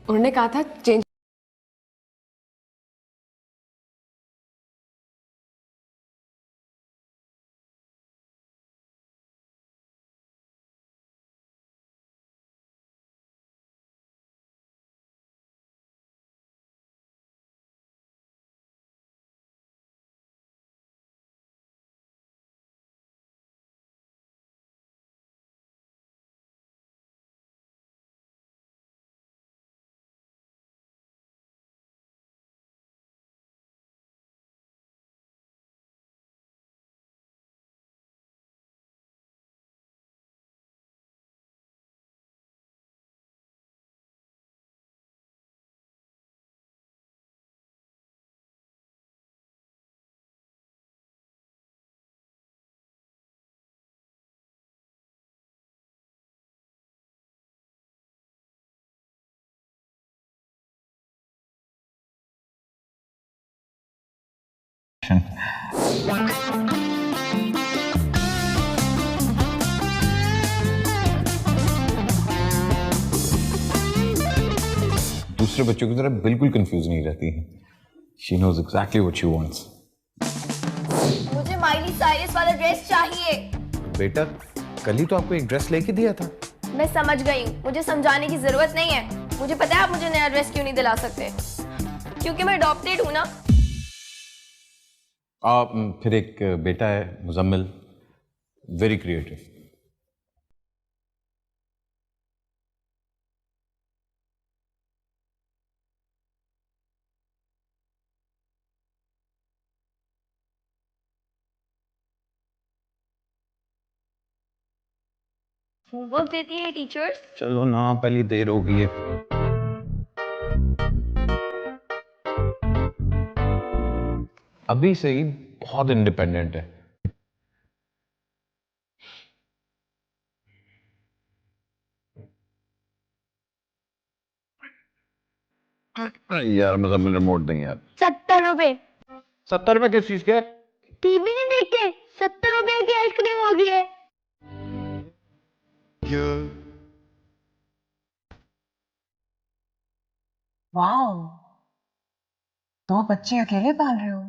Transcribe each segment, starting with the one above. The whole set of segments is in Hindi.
उन्होंने कहा था चेंज। दूसरे बच्चों की तरह बिल्कुल कंफ्यूज नहीं रहती है। She knows exactly what she wants. मुझे माइली साइरस वाला ड्रेस चाहिए। बेटा, कल ही तो आपको एक ड्रेस लेके दिया था। मैं समझ गई हूँ, मुझे समझाने की जरूरत नहीं है। मुझे पता है आप मुझे नया ड्रेस क्यों नहीं दिला सकते, क्योंकि मैं अडॉप्टेड हूँ ना। फिर एक बेटा है मुजम्मिल, वेरी क्रिएटिव। होमवर्क देती है टीचर्स। चलो ना, पहली देर हो गई है। अभी से ही बहुत इंडिपेंडेंट है। यार मुजम्मिल, रिमोट दें यार। 70 रुपए। 70 रुपए किस चीज के? टीवी नहीं देख के 70 रुपए की आइसक्रीम हो गई है। वाओ, 2 बच्चे अकेले पाल रहे हो?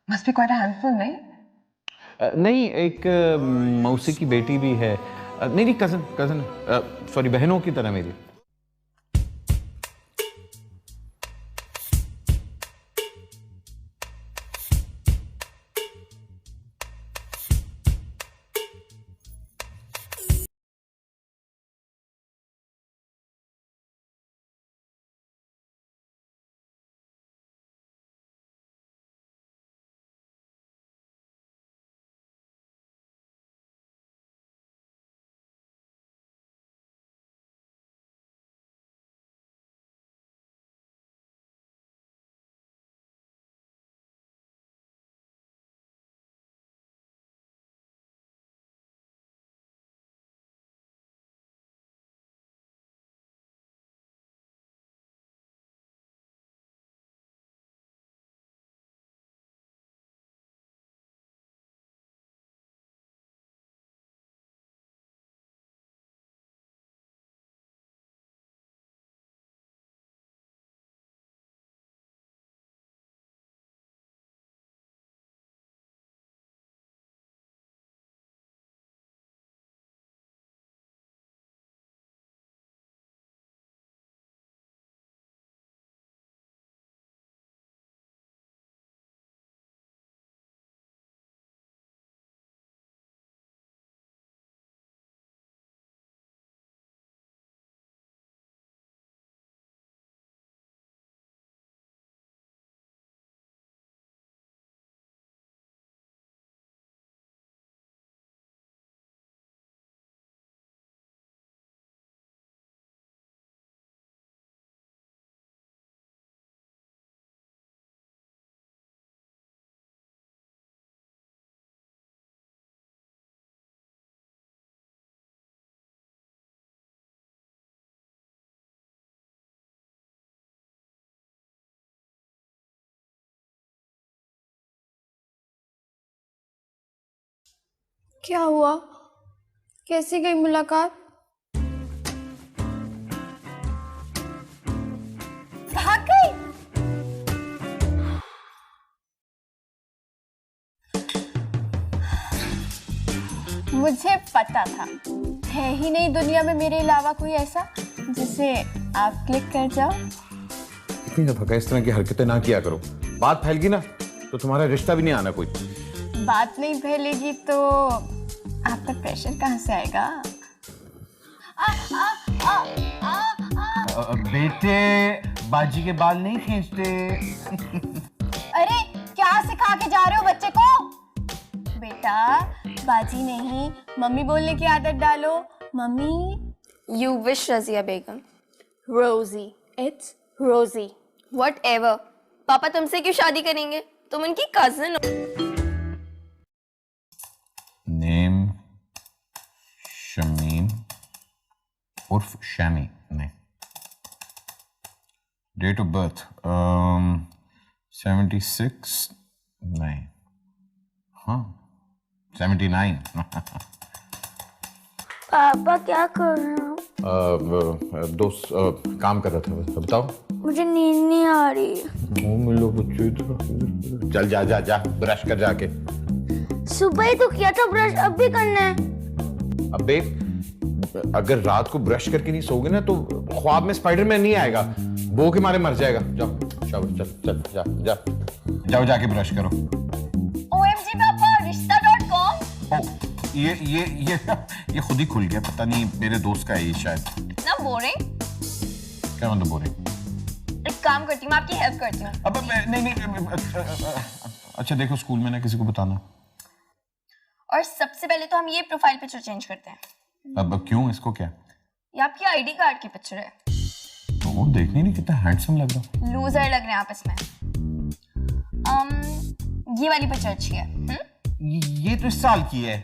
Must be quite a handful, नहीं? नहीं, एक मौसी की बेटी भी है। नहीं नहीं, कजन कजन, सॉरी, बहनों की तरह मेरी। क्या हुआ? कैसी गई मुलाकात? भाग गई? मुझे पता था, है ही नहीं दुनिया में मेरे अलावा कोई ऐसा जिसे आप क्लिक कर जाओ। इतनी दफा इस तरह की हरकतें ना किया करो, बात फैल गई ना तो तुम्हारा रिश्ता भी नहीं आना कोई। बात नहीं फैलेगी तो आप पर प्रेशर कहाँ से आएगा? बेटे बाजी के बाल नहीं खींचते। अरे क्या सिखा के जा रहे हो बच्चे को? बेटा बाजी नहीं, मम्मी बोलने की आदत डालो। मम्मी। You wish रजिया बेगम। रोजी, it's रोजी। Whatever। पापा तुमसे क्यों शादी करेंगे? तुम उनकी कजिन हो। नेम शमीम उर्फ शमी। नहीं। Date of birth 76। नहीं। हाँ 79। पापा क्या कर रहे हो? दोस्त काम कर रहा था। बताओ। मुझे नींद नहीं आ रही। मिलो बच्चे तो चल जा जा जा ब्रश कर जाके। सुबह ही तो किया था ब्रश, अब भी करना है। अबे अगर रात को ब्रश करके नहीं सोओगे ना तो ख्वाब में स्पाइडरमैन नहीं आएगा, वो के मारे मर जाएगा। जाओ शाबाश, चल चल जा जा जाओ जाके ब्रश करो। OMG पापा, रिश्ता.com। ओ ये खुद ही खुल गया, पता नहीं मेरे दोस्त का है ये शायद। ना बोरिंग। क्या मतलब बोरिंग? एक काम करती हूँ, आपकी हेल्प करती हूँ। अब नहीं अच्छा देखो, स्कूल में ना किसी को बताना। और सबसे पहले तो हम ये प्रोफाइल पिक्चर चेंज करते हैं। अब क्यों? इसको क्या? ये आपकी आईडी कार्ड की पिक्चर है। तो वो देखने नहीं कितना हैंडसम लग रहा। लूजर लग रहे हैं आप इसमें। ये वाली पिक्चर अच्छी है। ये तो इस साल की है।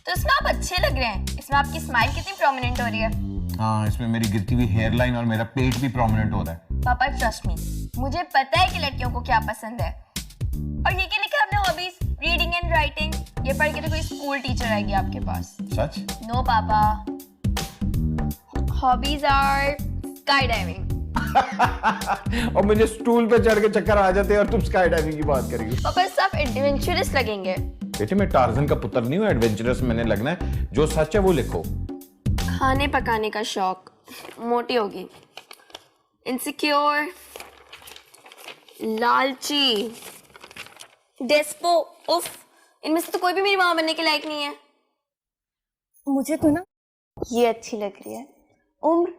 तो इसमें आप अच्छे लग रहे हैं। इसमें आपकी स्माइल कितनी प्रोमिनेंट हो रही है। हाँ, इसमें मेरी गिरती हुई हेयरलाइन और मेरा पेट भी प्रोमिनेंट हो रहा है। पापा ट्रस्ट मी, मुझे पता है कि लड़कियों को क्या पसंद है। और ये क्या लिखा है आपने? Hobbies reading and writing. ये पढ़ के तो कोई स्कूल टीचर आएगी आपके पास। सच? नो पापा, हॉबीज आर स्काई डाइविंग। और मुझे स्टूल पे चढ़ के चक्कर आ जाते हैं और तुम स्काई डाइविंग की बात करेगी। पापा सब एडवेंचरस लगेंगे। बेटे मैं टार्जन का पुत्र नहीं हूँ, एडवेंचरस मैंने लगना है। जो सच है वो लिखो। खाने पकाने का शौक, मोटी होगी, इनसिक्योर, लालची, डेस्पो। उफ, इनमें से तो कोई भी मेरी माँ बनने के लायक नहीं है। मुझे तो ना ये अच्छी लग रही है। उम्र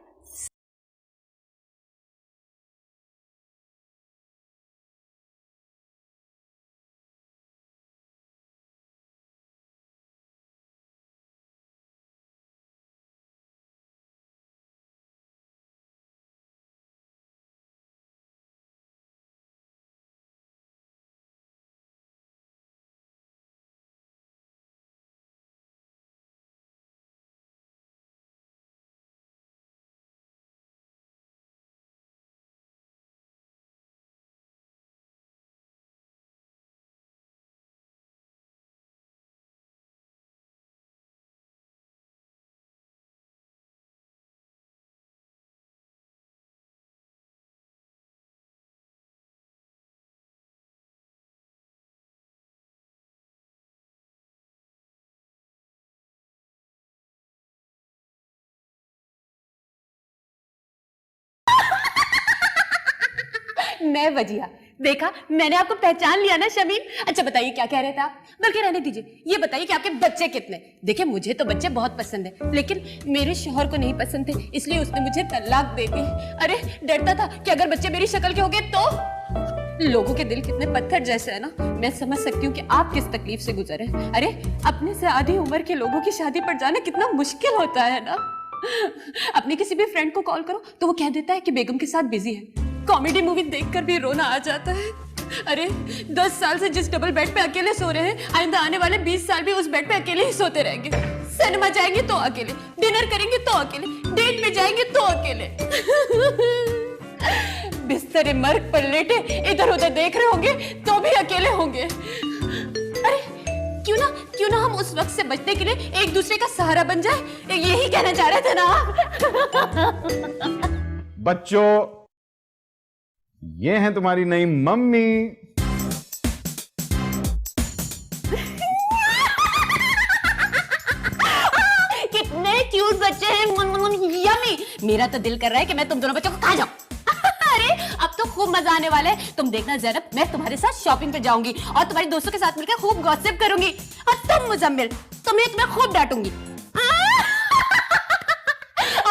मैं वजिया। देखा, मैंने आपको पहचान लिया ना शमीम। अच्छा बताइए क्या कह रहे थे आप? बल्कि रहने दीजिए, ये बताइए कि आपके बच्चे कितने? देखिए मुझे तो बच्चे बहुत पसंद है, लेकिन मेरे शौहर को नहीं पसंद थे, इसलिए उसने मुझे तलाक दे दी। अरे डरता था कि अगर बच्चे मेरी शक्ल के हो गए तो। लोगों के दिल कितने पत्थर जैसे है ना। मैं समझ सकती हूँ कि आप किस तकलीफ से गुजरे। अरे अपने से आधी उम्र के लोगों की शादी पर जाना कितना मुश्किल होता है ना। अपने किसी भी फ्रेंड को कॉल करो तो वो कह देता है कि बेगम के साथ बिजी है। कॉमेडी मूवी देखकर भी रोना आ जाता है। अरे 10 साल से जिस डबल बेड पे अकेले सो रहे हैं, आइंदा आने वाले 20 साल भी उस बेड पे अकेले ही सोते रहेंगे। सिनेमा जाएंगे तो अकेले, डिनर करेंगे तो अकेले, डेट में जाएंगे तो अकेले। बिस्तरे मर्ग पर लेटे इधर उधर देख रहे होंगे तो भी अकेले होंगे। अरे क्यों ना हम उस वक्त से बचने के लिए एक दूसरे का सहारा बन जाए, यही कहना चाह रहे थे ना आप? बच्चों, ये हैं तुम्हारी नई मम्मी। कितने क्यूट बच्चे हैं, यम्मी। मेरा तो दिल कर रहा है कि मैं तुम दोनों बच्चों को खा जाऊं। अरे अब तो खूब मजा आने वाला है। तुम देखना ज़ैनब, मैं तुम्हारे साथ शॉपिंग पे जाऊंगी और तुम्हारे दोस्तों के साथ मिलकर खूब गॉसिप करूंगी। और तुम मुजम्मिल, तुम्हें खूब डांटूंगी।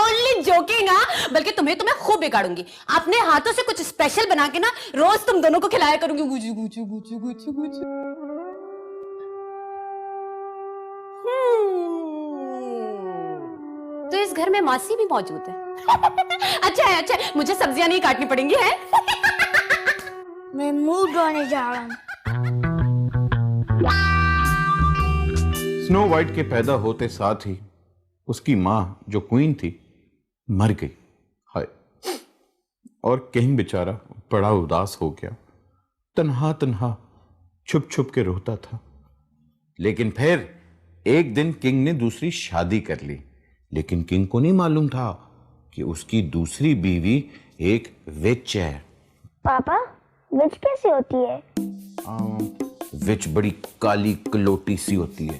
ओनली जोकिंग, बल्कि तुम्हें खूब बिगाड़ूंगी। अपने हाथों से कुछ स्पेशल बना के ना रोज तुम दोनों को खिलाया करूंगी। गुचू गुचू गुचू गुचू गुचू। तो इस घर में मासी भी मौजूद है। अच्छा है, अच्छा है, मुझे सब्जियां नहीं काटनी पड़ेंगी है। मैं मुंह धोने जा रहा हूँ। स्नो वाइट के पैदा होते साथ ही उसकी मां जो क्वीन थी मर गई। हाय। और किंग बेचारा बड़ा उदास हो गया, तन्हा तन्हा छुप छुप के रोता था। लेकिन फिर एक दिन किंग ने दूसरी शादी कर ली, लेकिन किंग को नहीं मालूम था कि उसकी दूसरी बीवी एक विच है। पापा, विच कैसी होती है? विच बड़ी काली कलोटी सी होती है।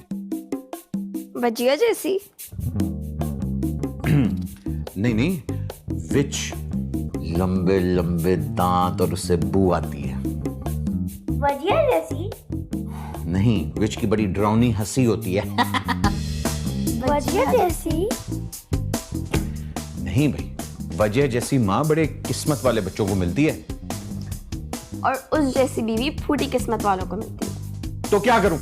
भजिया जैसी? नहीं नहीं, विच लंबे लंबे दांत और उससे बू आती है। भजिया जैसी? नहीं, विच की बड़ी डरावनी हंसी होती है। भजिया जैसी? नहीं भाई, वजह जैसी माँ बड़े किस्मत वाले बच्चों को मिलती है। और उस जैसी बीवी फूटी किस्मत वालों को मिलती है। तो क्या करूं?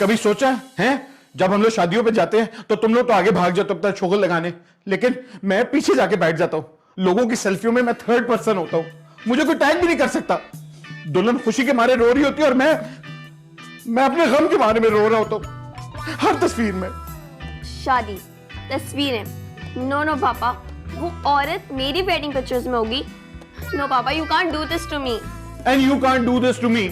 कभी सोचा है? जब हम लोग शादियों पे जाते हैं तो तुम लोग तो आगे भाग जाते हो अपना शोगल लगाने, लेकिन मैं पीछे जाके बैठ जाता हूं। लोगों की सेल्फियों में मैं थर्ड पर्सन होता हूं, मुझे कोई टैग भी नहीं कर सकता। दुल्हन खुशी के मारे रो रही होती है और मैं अपने गम के बारे में रो रहा होता हूं हर तस्वीर में। शादी, तस्वीरें, नो पापा, वो औरत मेरी वेडिंग पिक्चर्स में होगी। नो पापा, you can't do this to me. And you can't do this to me.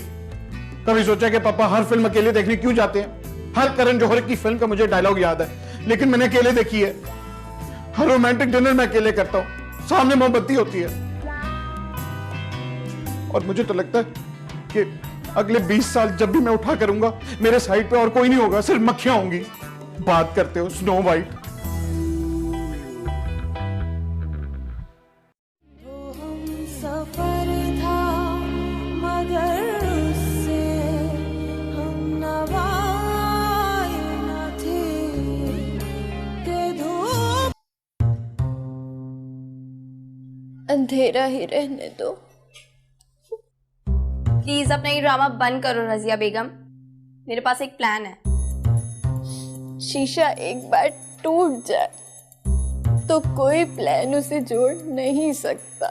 कभी सोचा कि पापा हर फिल्म अकेले देखने क्यों जाते हैं? हर करण जौहर की फिल्म का मुझे डायलॉग याद है, लेकिन मैंने अकेले देखी है। हर रोमांटिक डिनर मैं अकेले करता हूं, सामने मोमबत्ती होती है। और मुझे तो लगता है कि अगले 20 साल जब भी मैं उठा करूंगा, मेरे साइड पे और कोई नहीं होगा, सिर्फ मक्खियां होंगी। बात करते हो स्नो वाइट। सफर था मगर उससे हम नवाए न थे कि धूप अंधेरा ही रहने दो। प्लीज अपना ये ड्रामा बंद करो रजिया बेगम, मेरे पास एक प्लान है। शीशा एक बार टूट जाए तो कोई प्लान उसे जोड़ नहीं सकता।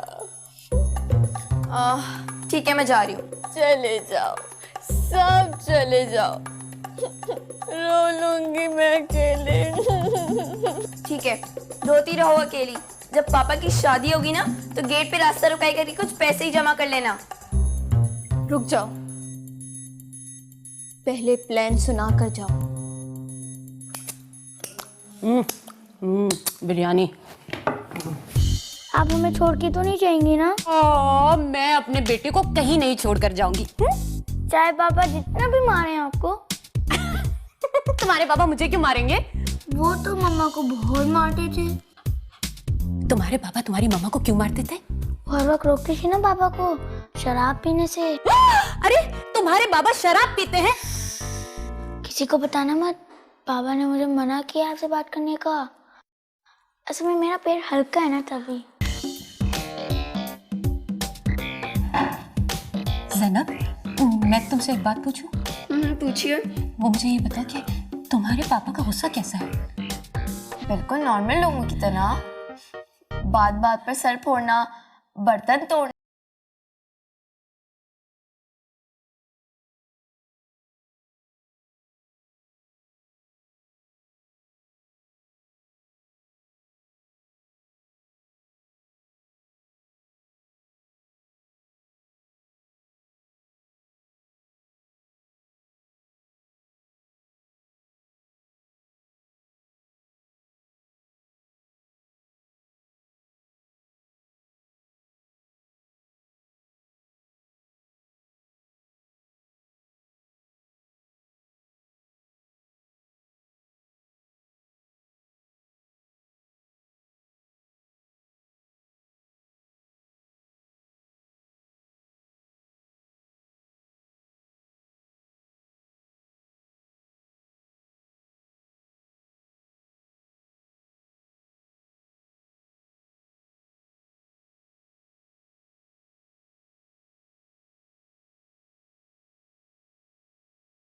ठीक है, मैं जा रही हूँ। चले जाओ, सब चले जाओ। रो लूंगी मैं अकेले। ठीक है, रोती रहो अकेली। जब पापा की शादी होगी ना, तो गेट पे रास्ता रुकाई करके कुछ पैसे ही जमा कर लेना। रुक जाओ, पहले प्लान सुना कर जाओ। बिरयानी। आप हमें छोड़ के तो नहीं जाएंगी ना? मैं अपने बेटे को कहीं नहीं छोड़कर जाऊंगी। चाहे पापा जितना भी मारे आपको। तुम्हारे पापा मुझे क्यों मारेंगे? वो तो मम्मा को बहुत मारते थे। तुम्हारे पापा तुम्हारी मम्मा को क्यों मारते थे? हर वक्त रोकती थी ना पापा को शराब पीने से। अरे तुम्हारे बाबा शराब पीते हैं? किसी को बताना मत, पापा ने मुझे मना किया आपसे बात करने का। असल में मेरा पैर हल्का है ना तभी। ज़ैनब, मैं तुमसे एक बात पूछूं? पूछिए। वो मुझे ये बता कि तुम्हारे पापा का गुस्सा कैसा है? बिल्कुल नॉर्मल लोगों की तरह, बात बात पर सर फोड़ना, बर्तन तोड़ना।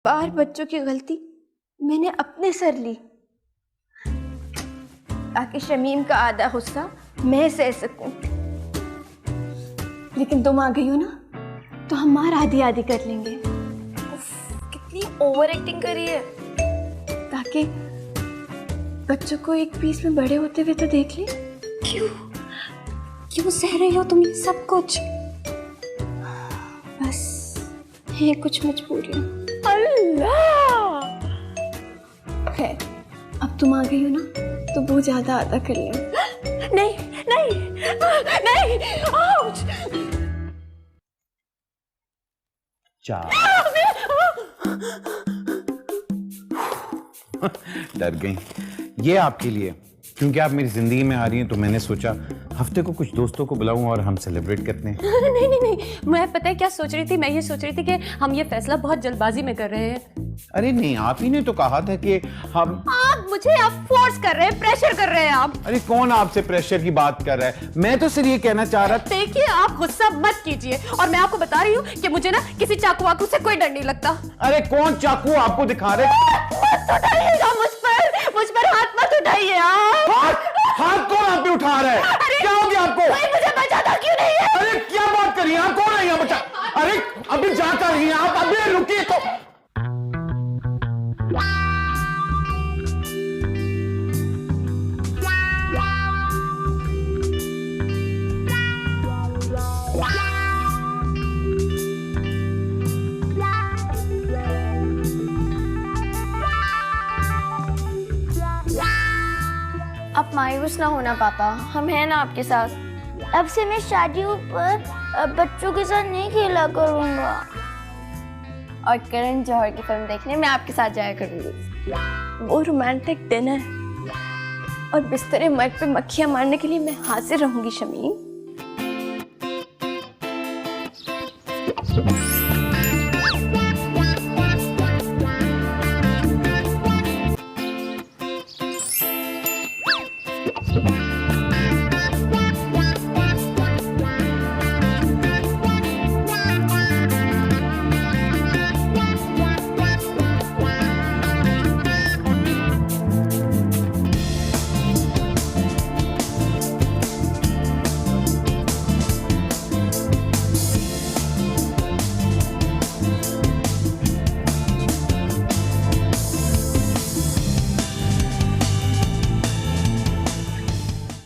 बार बच्चों की गलती मैंने अपने सर ली ताकि शमीम का आधा गुस्सा मैं सह सकूं। लेकिन तुम आ गई हो ना, तो हम मार आधी आधी कर लेंगे। कितनी ओवर एक्टिंग करी है। ताकि बच्चों को एक पीस में बड़े होते हुए तो देख ले। क्यों सह रही हो तुम ये सब कुछ? बस ये कुछ मजबूरी अल्लाह! है। अब तुम आ गई हो ना, तो वो ज्यादा आधा कर लें। नहीं नहीं नहीं, आउच! डर गई। ये आपके लिए, क्योंकि आप मेरी जिंदगी में आ रही हैं, तो मैंने सोचा हफ्ते को कुछ दोस्तों को बुलाऊं और हम सेलिब्रेट करते हैं। नहीं नहीं नहीं, मैं पता है क्या सोच रही थी, मैं ये सोच रही थी कि हम ये फैसला बहुत जल्दबाजी में कर रहे हैं। अरे नहीं, आप ही ने तो कहा था कि हम। आप मुझे आप फोर्स कर रहे हैं, प्रेशर कर रहे हैं आप। अरे कौन आपसे प्रेशर की बात कर रहा है? मैं तो सिर्फ ये कहना चाह रहा था। देखिए आप गुस्सा मत कीजिए, और मैं आपको बता रही हूँ कि मुझे ना किसी चाकू वाकू से कोई डर नहीं लगता। अरे कौन चाकू आपको दिखा रहे? मुझ पर हाथ मत उठाइए आप। हाथ कौन आप पे उठा रहा है? क्या हो गया आपको? मुझे बचाता क्यों नहीं है? अरे क्या बात कर रही हैं आप? कौन है यहाँ बचा? अरे अभी जाता रही हैं आप, अभी रुकिए तो। आप मायूस ना होना पापा, हम हैं ना आपके साथ। अब से मैं शादियों पर बच्चों के साथ नहीं खेला करूंगा। और करण जौहर की फिल्म देखने मैं आपके साथ जाया करूंगी। वो रोमांटिक डिनर और बिस्तरे मर्द पे मक्खियां मारने के लिए मैं हाजिर रहूंगी शमीम।